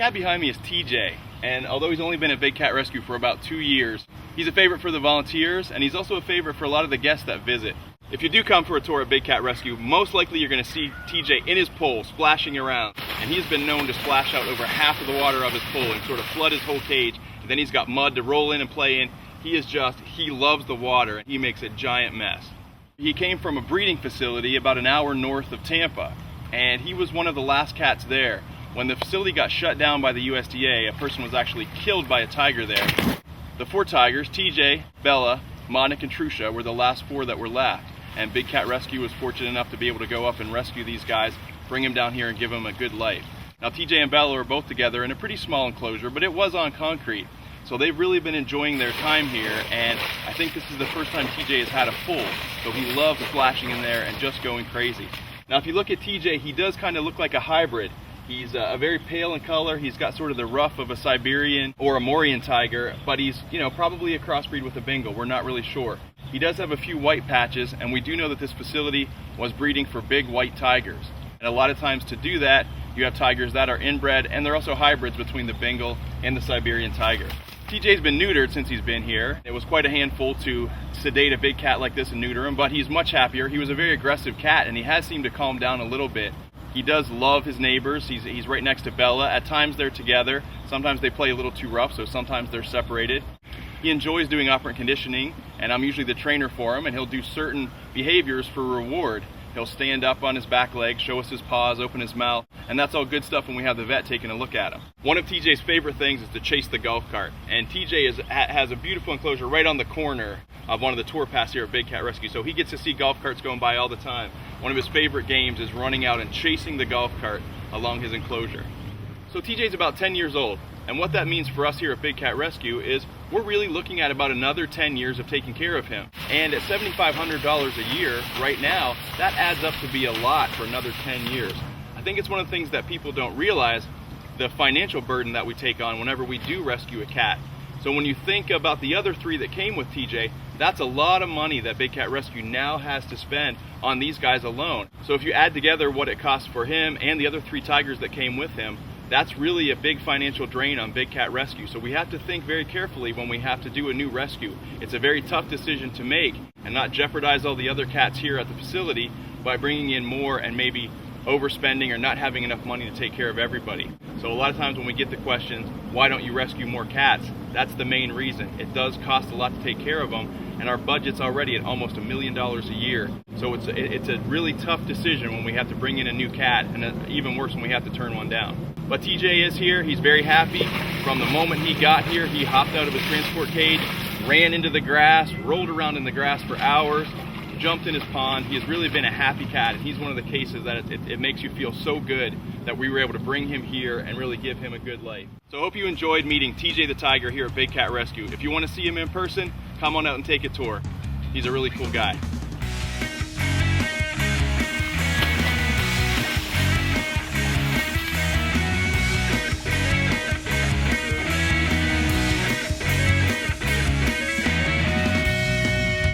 cat behind me is TJ, and although he's only been at Big Cat Rescue for about 2 years, he's a favorite for the volunteers, and he's also a favorite for a lot of the guests that visit. If you do come for a tour at Big Cat Rescue, most likely you're going to see TJ in his pool, splashing around. And he's been known to splash out over half of the water of his pool and sort of flood his whole cage. And then he's got mud to roll in and play in. He loves the water, and he makes a giant mess. He came from a breeding facility about an hour north of Tampa, and he was one of the last cats there. When the facility got shut down by the USDA, a person was actually killed by a tiger there. The 4 tigers, TJ, Bella, Monik, and Trusha, were the last 4 that were left. And Big Cat Rescue was fortunate enough to be able to go up and rescue these guys, bring them down here and give them a good life. Now TJ and Bella are both together in a pretty small enclosure, but it was on concrete. So they've really been enjoying their time here, and I think this is the first time TJ has had a pool. So he loves splashing in there and just going crazy. Now if you look at TJ, he does kind of look like a hybrid. He's a very pale in color. He's got sort of the ruff of a Siberian or a Morian tiger, but he's, probably a crossbreed with a Bengal. We're not really sure. He does have a few white patches, and we do know that this facility was breeding for big white tigers. And a lot of times to do that, you have tigers that are inbred, and they're also hybrids between the Bengal and the Siberian tiger. TJ's been neutered since he's been here. It was quite a handful to sedate a big cat like this and neuter him, but he's much happier. He was a very aggressive cat, and he has seemed to calm down a little bit. He does love his neighbors. He's right next to Bella. At times they're together. Sometimes they play a little too rough, so sometimes they're separated. He enjoys doing operant conditioning, and I'm usually the trainer for him, and he'll do certain behaviors for reward. He'll stand up on his back legs, show us his paws, open his mouth, and that's all good stuff when we have the vet taking a look at him. One of TJ's favorite things is to chase the golf cart, and TJ has a beautiful enclosure right on the corner of one of the tour paths here at Big Cat Rescue, so he gets to see golf carts going by all the time. One of his favorite games is running out and chasing the golf cart along his enclosure. So TJ's about 10 years old, and what that means for us here at Big Cat Rescue is we're really looking at about another 10 years of taking care of him. And at $7,500 a year right now, that adds up to be a lot for another 10 years. I think it's one of the things that people don't realize, the financial burden that we take on whenever we do rescue a cat. So when you think about the other 3 that came with TJ, that's a lot of money that Big Cat Rescue now has to spend on these guys alone. So if you add together what it costs for him and the other 3 tigers that came with him, that's really a big financial drain on Big Cat Rescue. So we have to think very carefully when we have to do a new rescue. It's a very tough decision to make and not jeopardize all the other cats here at the facility by bringing in more and maybe overspending or not having enough money to take care of everybody. So a lot of times when we get the questions, why don't you rescue more cats? That's the main reason. It does cost a lot to take care of them, and our budget's already at almost $1 million a year. So it's a really tough decision when we have to bring in a new cat, and even worse when we have to turn one down. But TJ is here. He's very happy. From the moment he got here, he hopped out of his transport cage, ran into the grass, rolled around in the grass for hours, jumped in his pond. He has really been a happy cat, and he's one of the cases that it makes you feel so good that we were able to bring him here and really give him a good life. So I hope you enjoyed meeting TJ the Tiger here at Big Cat Rescue. If you want to see him in person, come on out and take a tour. He's a really cool guy.